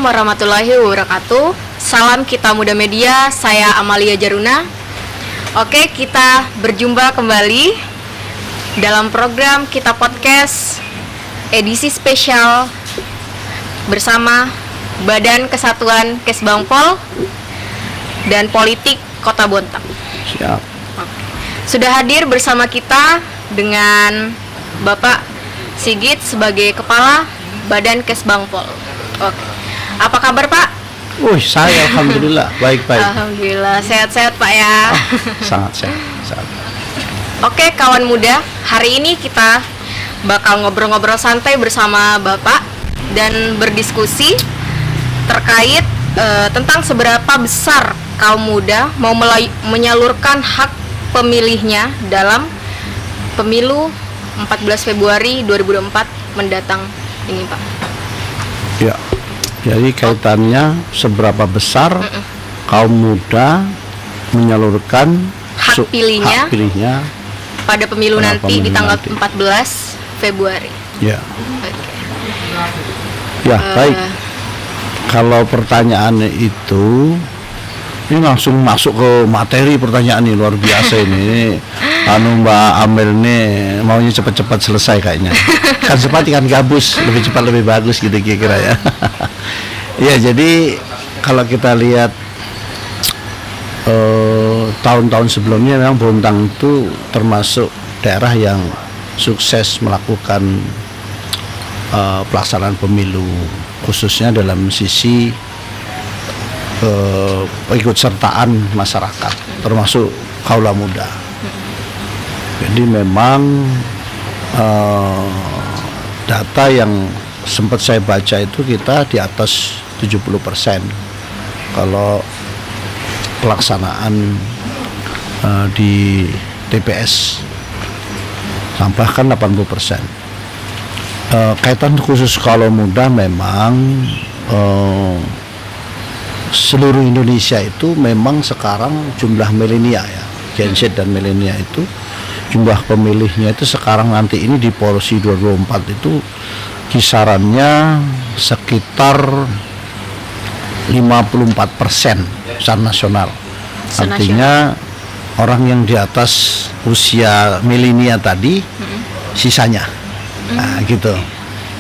Assalamualaikum warahmatullahi wabarakatuh. Salam kita muda media, saya Amalia Jaruna. Oke, kita berjumpa kembali dalam program Kita Podcast edisi spesial bersama Badan Kesatuan Kesbangpol dan Politik Kota Bontang. Siap. Oke. Sudah hadir bersama kita dengan Bapak Sigit sebagai Kepala Badan Kesbangpol. Oke. Apa kabar, Pak? Saya alhamdulillah baik-baik. Alhamdulillah sehat-sehat, Pak ya. Sangat sehat. Oke, kawan muda, hari ini kita bakal ngobrol-ngobrol santai bersama Bapak dan berdiskusi terkait tentang seberapa besar kaum muda mau menyalurkan hak pemilihnya dalam pemilu 14 Februari 2024 mendatang ini, Pak. Ya. Jadi kaitannya seberapa besar kaum muda menyalurkan hak pilihnya pada pemilu nanti di tanggal 14 Februari. Ya. Oke. Ya, baik. Kalau pertanyaannya itu ini langsung masuk ke materi pertanyaan ini, luar biasa ini. Mbak Amel nih maunya cepat-cepat selesai kayaknya. Kan cepat ikan gabus, lebih cepat lebih bagus gitu kira-kira ya. Ya, jadi kalau kita lihat tahun-tahun sebelumnya memang Bontang itu termasuk daerah yang sukses melakukan pelaksanaan pemilu, khususnya dalam sisi keikutsertaan masyarakat, termasuk kaula muda. Jadi memang data yang sempat saya baca itu kita di atas 70% kalau pelaksanaan di TPS, bahkan 80%. Kaitan khusus kaula muda memang seluruh Indonesia itu memang sekarang jumlah milenial ya, Gen Z dan milenial itu jumlah pemilihnya itu sekarang nanti ini di porsi 2024 itu kisarannya sekitar 54% secara nasional. Artinya orang yang di atas usia milenial tadi sisanya. Nah, gitu.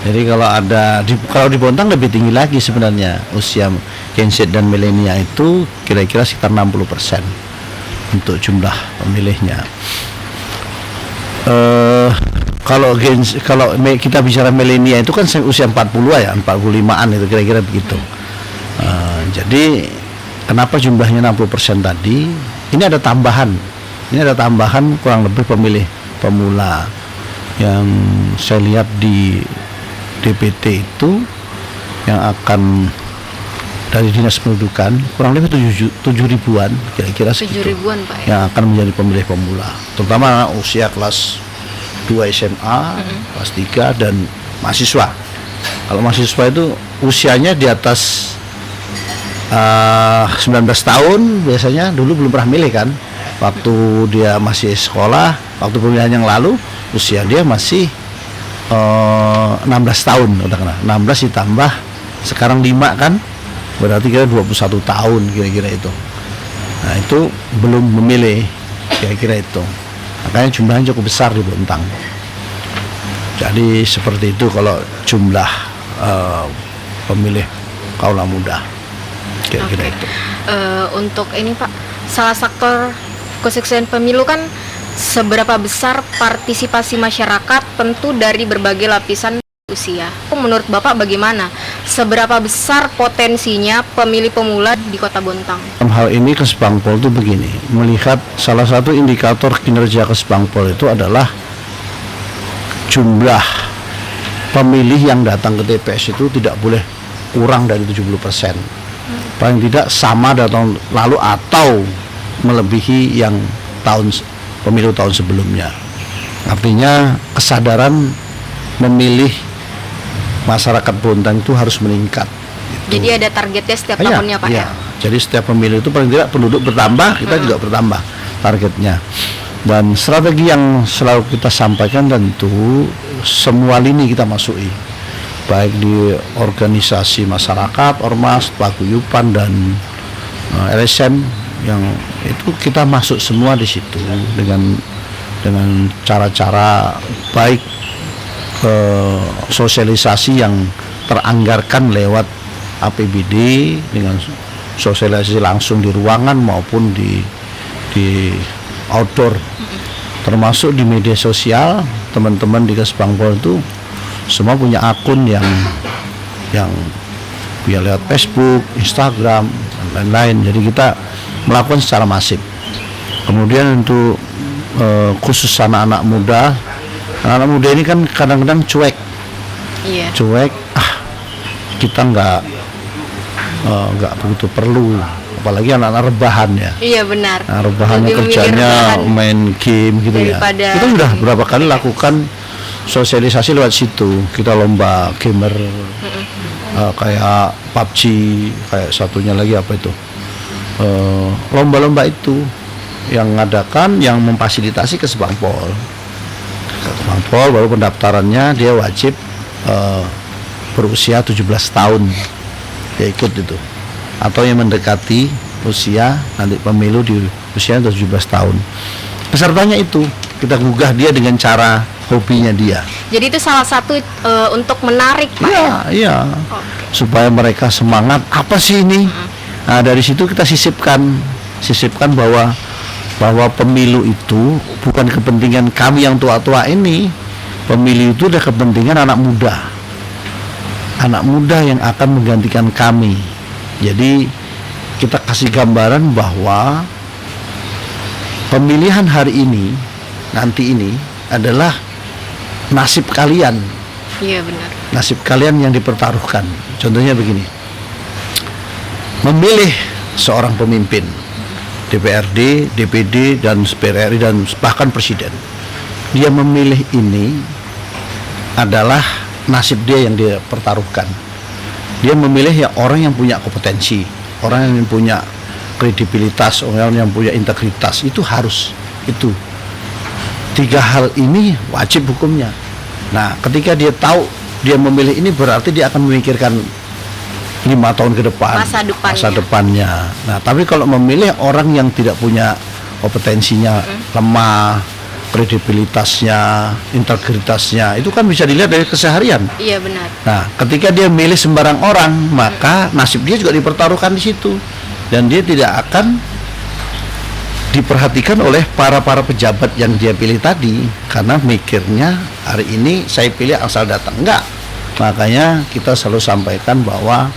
Jadi kalau di Bontang lebih tinggi lagi sebenarnya usia Gen Z dan milenial itu kira-kira sekitar 60% untuk jumlah pemilihnya. Kalau kita bicara milenial itu kan usia 40 ya, 45-an itu kira-kira begitu. Jadi kenapa jumlahnya 60% tadi? Ini ada tambahan kurang lebih pemilih pemula yang saya lihat di DPT itu yang akan dari Dinas Pendudukan kurang lebih 7 ribuan kira-kira segitu, 7 ribuan, Pak, ya? Yang akan menjadi pemilih pemula, terutama usia kelas 2 SMA, kelas 3 dan mahasiswa. Kalau mahasiswa itu usianya di atas 19 tahun biasanya, dulu belum pernah milih kan, waktu dia masih sekolah, waktu pemilihan yang lalu usia dia masih 16 tahun, katakanlah 16 ditambah sekarang 5 kan, berarti kira 21 tahun kira-kira itu. Nah, itu belum memilih kira-kira itu. Makanya jumlahnya cukup besar di Bontang. Jadi seperti itu kalau jumlah pemilih kaula muda kira-kira itu. Untuk ini, Pak, salah faktor kesuksesan pemilu kan seberapa besar partisipasi masyarakat, tentu dari berbagai lapisan usia. Menurut Bapak bagaimana? Seberapa besar potensinya pemilih pemula di Kota Bontang? Dalam hal ini Kesbangpol itu begini, melihat salah satu indikator kinerja Kesbangpol itu adalah jumlah pemilih yang datang ke TPS itu tidak boleh kurang dari 70%. Paling tidak sama dari tahun lalu atau melebihi yang pemilu tahun sebelumnya. Artinya kesadaran memilih masyarakat Bontang itu harus meningkat. Jadi ada targetnya setiap tahunnya, Pak, ya? Jadi setiap pemilu itu paling tidak penduduk bertambah, kita juga bertambah targetnya. Dan strategi yang selalu kita sampaikan tentu semua lini kita masuki. baik di organisasi masyarakat, ormas, paguyuban dan LSM, yang itu kita masuk semua di situ dengan cara-cara baik, sosialisasi yang teranggarkan lewat APBD, dengan sosialisasi langsung di ruangan maupun di outdoor, termasuk di media sosial. Teman-teman di Kesbangpol itu semua punya akun yang via lewat Facebook, Instagram, dan lain-lain. Jadi kita melakukan secara masif. Kemudian untuk khusus anak-anak muda ini kan kadang-kadang cuek, kita nggak begitu perlu, apalagi anak-anak rebahan ya. Iya benar. Nah, rebahannya kerjanya main game gitu ya. Kita sudah berapa kali lakukan sosialisasi lewat situ. Kita lomba gamer, kayak PUBG, kayak satunya lagi apa itu, lomba-lomba itu yang ngadakan, yang memfasilitasi Kesbangpol. Baru pendaftarannya dia wajib berusia 17 tahun, dia ikut itu, atau yang mendekati usia nanti pemilu di usia 17 tahun. Pesertanya itu kita gugah dia dengan cara hobinya dia. Jadi itu salah satu untuk menarik, Pak. Iya. Supaya mereka semangat, apa sih ini? Nah, dari situ kita sisipkan bahwa pemilu itu bukan kepentingan kami yang tua-tua ini. Pemilu itu adalah kepentingan anak muda yang akan menggantikan kami. Jadi kita kasih gambaran bahwa pemilihan hari ini, nanti ini adalah nasib kalian. Iya benar. Nasib kalian yang dipertaruhkan. Contohnya begini, memilih seorang pemimpin DPRD, DPD, dan PRRI, dan bahkan presiden. Dia memilih ini adalah nasib dia yang dia pertaruhkan. Dia memilih ya orang yang punya kompetensi, orang yang punya kredibilitas, orang yang punya integritas. Itu harus, itu 3 hal ini wajib hukumnya. Nah, ketika dia tahu dia memilih ini, berarti dia akan memikirkan 5 tahun ke depan, masa depannya. Nah, tapi kalau memilih orang yang tidak punya kompetensinya, lemah, kredibilitasnya, integritasnya, itu kan bisa dilihat dari keseharian. Iya benar. Nah, ketika dia milih sembarang orang, maka nasib dia juga dipertaruhkan di situ, dan dia tidak akan diperhatikan oleh para pejabat yang dia pilih tadi, karena mikirnya hari ini saya pilih asal datang. Enggak. Makanya kita selalu sampaikan bahwa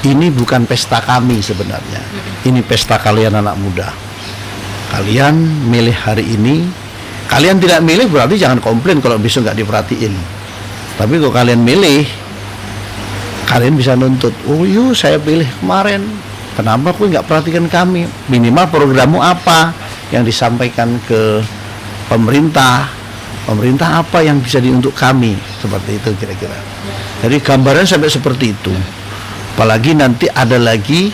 ini bukan pesta kami sebenarnya. Ini pesta kalian anak muda. Kalian milih hari ini. Kalian tidak milih berarti jangan komplain kalau besok nggak diperhatiin. Tapi kalau kalian milih, kalian bisa nuntut. Oh yuk, saya pilih kemarin. Kenapa kok nggak perhatikan kami? Minimal programmu apa yang disampaikan ke pemerintah? Pemerintah apa yang bisa untuk kami? Seperti itu kira-kira. Jadi gambaran sampai seperti itu. Apalagi nanti ada lagi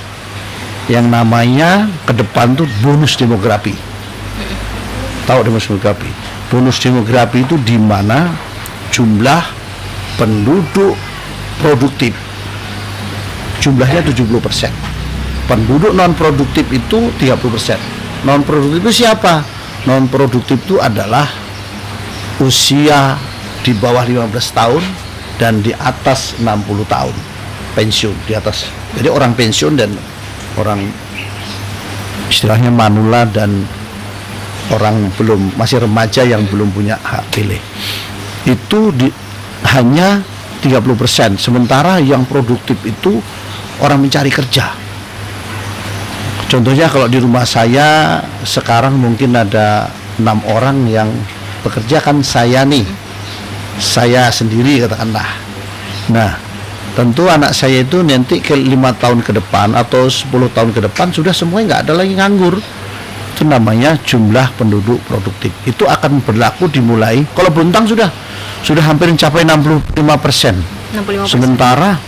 yang namanya ke depan tuh bonus demografi. Tahu bonus demografi? Bonus demografi itu di mana jumlah penduduk produktif jumlahnya 70%. Penduduk non produktif itu 30%. Non produktif itu siapa? Non produktif itu adalah usia di bawah 15 tahun dan di atas 60 tahun. Pensiun di atas. Jadi orang pensiun dan orang istilahnya manula dan orang masih remaja yang belum punya hak pilih. Itu hanya 30%. Sementara yang produktif itu orang mencari kerja. Contohnya kalau di rumah saya sekarang mungkin ada 6 orang yang bekerja, kan saya sendiri katakanlah. Nah, tentu anak saya itu nanti ke 5 tahun ke depan atau 10 tahun ke depan sudah semuanya nggak ada lagi nganggur. Itu namanya jumlah penduduk produktif. Itu akan berlaku dimulai, kalau Bontang sudah hampir mencapai 65%. Sementara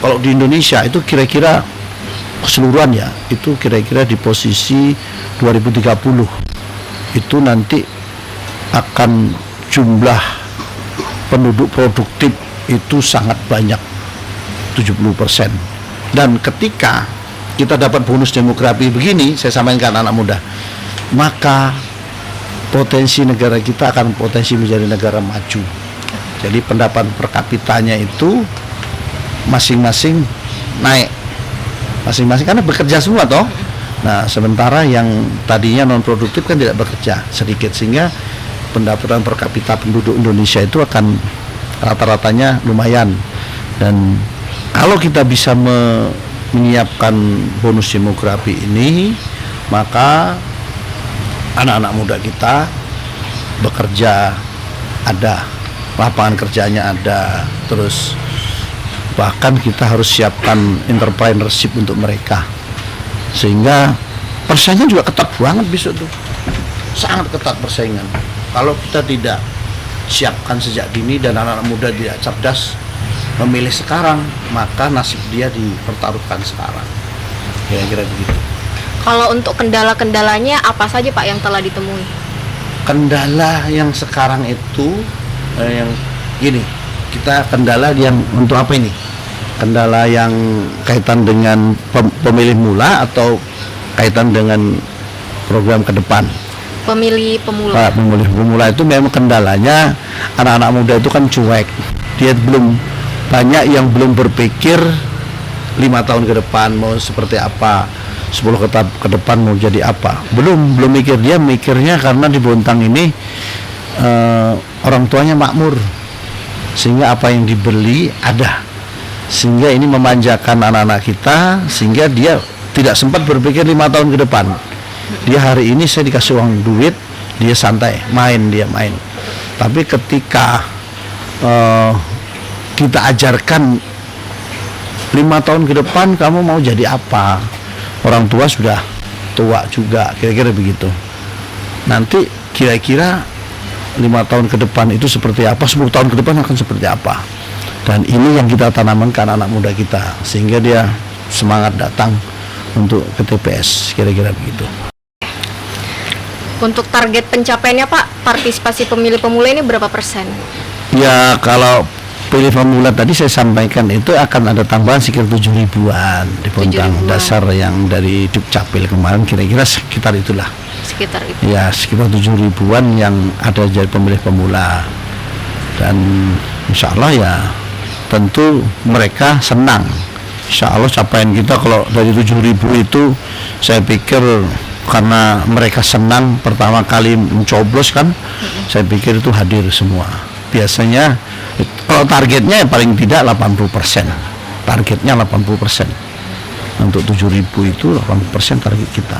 kalau di Indonesia itu kira-kira keseluruhan ya, itu kira-kira di posisi 2030 itu nanti akan jumlah penduduk produktif itu sangat banyak. 70%. Dan ketika kita dapat bonus demografi begini, saya sampaikan anak muda, maka potensi negara kita akan potensi menjadi negara maju. Jadi pendapatan per kapitanya itu masing-masing naik, masing-masing karena bekerja semua toh. Nah, sementara yang tadinya non produktif kan tidak bekerja sedikit, sehingga pendapatan per kapita penduduk Indonesia itu akan rata-ratanya lumayan. Dan kalau kita bisa menyiapkan bonus demografi ini, maka anak-anak muda kita bekerja ada, lapangan kerjanya ada, terus bahkan kita harus siapkan entrepreneurship untuk mereka, sehingga persaingan juga ketat banget besok tuh, sangat ketat persaingan. Kalau kita tidak siapkan sejak dini dan anak-anak muda tidak cerdas memilih sekarang, maka nasib dia dipertaruhkan sekarang. Kira-kira begitu. Kalau untuk kendala-kendalanya apa saja Pak yang telah ditemui? Kendala yang sekarang itu yang gini, kita kendala yang untuk apa ini? Kendala yang kaitan dengan pemilih mula atau kaitan dengan program ke depan? Pemilih pemula. Pemilih pemula itu memang kendalanya anak-anak muda itu kan cuek. Dia belum banyak yang belum berpikir 5 tahun ke depan mau seperti apa, 10 ke depan mau jadi apa. Belum mikir, dia mikirnya karena di Bontang ini orang tuanya makmur, sehingga apa yang dibeli ada, sehingga ini memanjakan anak-anak kita, sehingga dia tidak sempat berpikir 5 tahun ke depan. Dia hari ini saya dikasih uang duit, dia santai dia main. Tapi ketika kita ajarkan 5 tahun ke depan kamu mau jadi apa, orang tua sudah tua juga, kira-kira begitu. Nanti kira-kira 5 tahun ke depan itu seperti apa, 10 tahun ke depan akan seperti apa. Dan ini yang kita tanamkan ke anak muda kita, sehingga dia semangat datang untuk ke TPS, kira-kira begitu. Untuk target pencapaiannya Pak, partisipasi pemilih pemula ini berapa persen? Ya, kalau pilih pemula tadi saya sampaikan itu akan ada tambahan sekitar 7 ribuan di Bontang dasar yang dari Dukcapil kemarin, kira-kira sekitar itulah. Sekitar itu. Ya, sekitar 7 ribuan yang ada jadi pemilih pemula. Dan insya Allah ya tentu mereka senang. Insya Allah capaian kita kalau dari 7 ribu itu, saya pikir karena mereka senang pertama kali mencoblos kan, saya pikir itu hadir semua. Biasanya kalau targetnya ya paling tidak 80%, targetnya 80%. Untuk 7 ribu itu 80% target kita.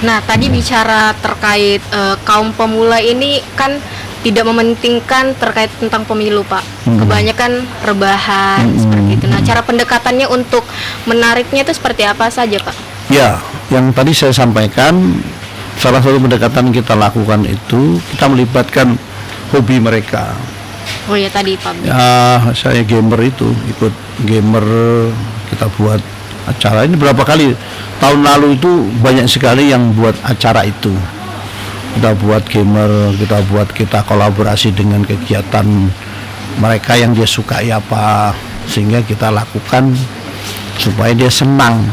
Nah, tadi bicara terkait kaum pemula ini kan tidak mementingkan terkait tentang pemilu Pak. Kebanyakan rebahan seperti itu. Nah, cara pendekatannya untuk menariknya itu seperti apa saja Pak? Ya, yang tadi saya sampaikan, salah satu pendekatan kita lakukan itu kita melibatkan hobi mereka. Oh ya, tadi Pak. Ya, saya gamer itu, ikut gamer, kita buat acara ini berapa kali. Tahun lalu itu banyak sekali yang buat acara itu. Kita buat gamer, kita kolaborasi dengan kegiatan mereka yang dia sukai apa, sehingga kita lakukan supaya dia senang.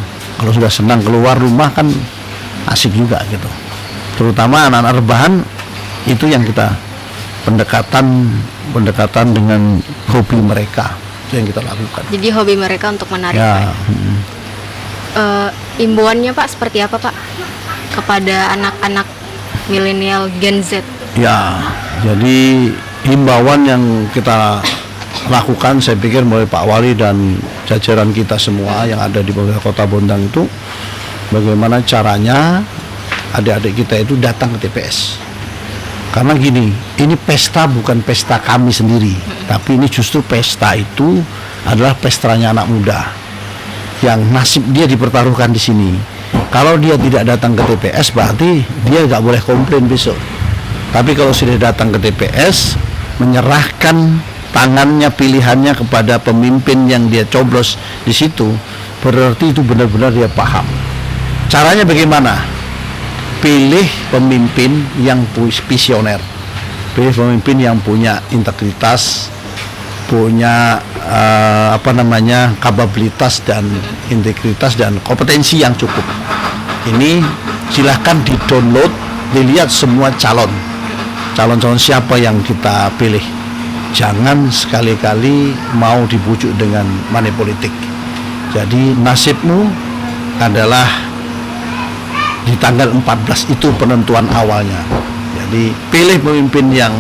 Kalau sudah senang keluar rumah kan asik juga gitu. Terutama anak-anak rebahan itu yang kita pendekatan dengan hobi mereka, itu yang kita lakukan. Jadi hobi mereka untuk menarik Ya. Imbauannya Pak seperti apa Pak kepada anak-anak milenial Gen Z? Ya, jadi himbauan yang kita lakukan, saya pikir mulai Pak Wali dan jajaran kita semua yang ada di Kota Bontang itu, bagaimana caranya adik-adik kita itu datang ke TPS. Karena gini, ini pesta bukan pesta kami sendiri, tapi ini justru pesta itu adalah pestanya anak muda yang nasib dia dipertaruhkan di sini. Kalau dia tidak datang ke TPS berarti dia nggak boleh komplain besok. Tapi kalau sudah datang ke TPS, menyerahkan tangannya, pilihannya kepada pemimpin yang dia coblos di situ, berarti itu benar-benar dia paham. Caranya bagaimana? Pilih pemimpin yang visioner, pilih pemimpin yang punya integritas, punya kapabilitas dan integritas dan kompetensi yang cukup. Ini silahkan di-download, dilihat semua calon siapa yang kita pilih. Jangan sekali-kali mau dibujuk dengan money politik. Jadi nasibmu adalah di tanggal 14 itu penentuan awalnya. Jadi pilih pemimpin yang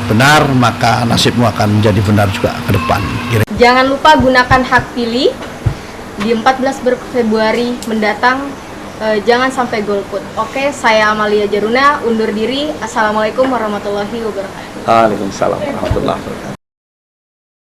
benar, maka nasibmu akan menjadi benar juga ke depan. Jangan lupa gunakan hak pilih di 14 Februari mendatang. Jangan sampai golput. Oke, saya Amalia Jaruna undur diri. Assalamualaikum warahmatullahi wabarakatuh. Waalaikumsalam warahmatullahi wabarakatuh.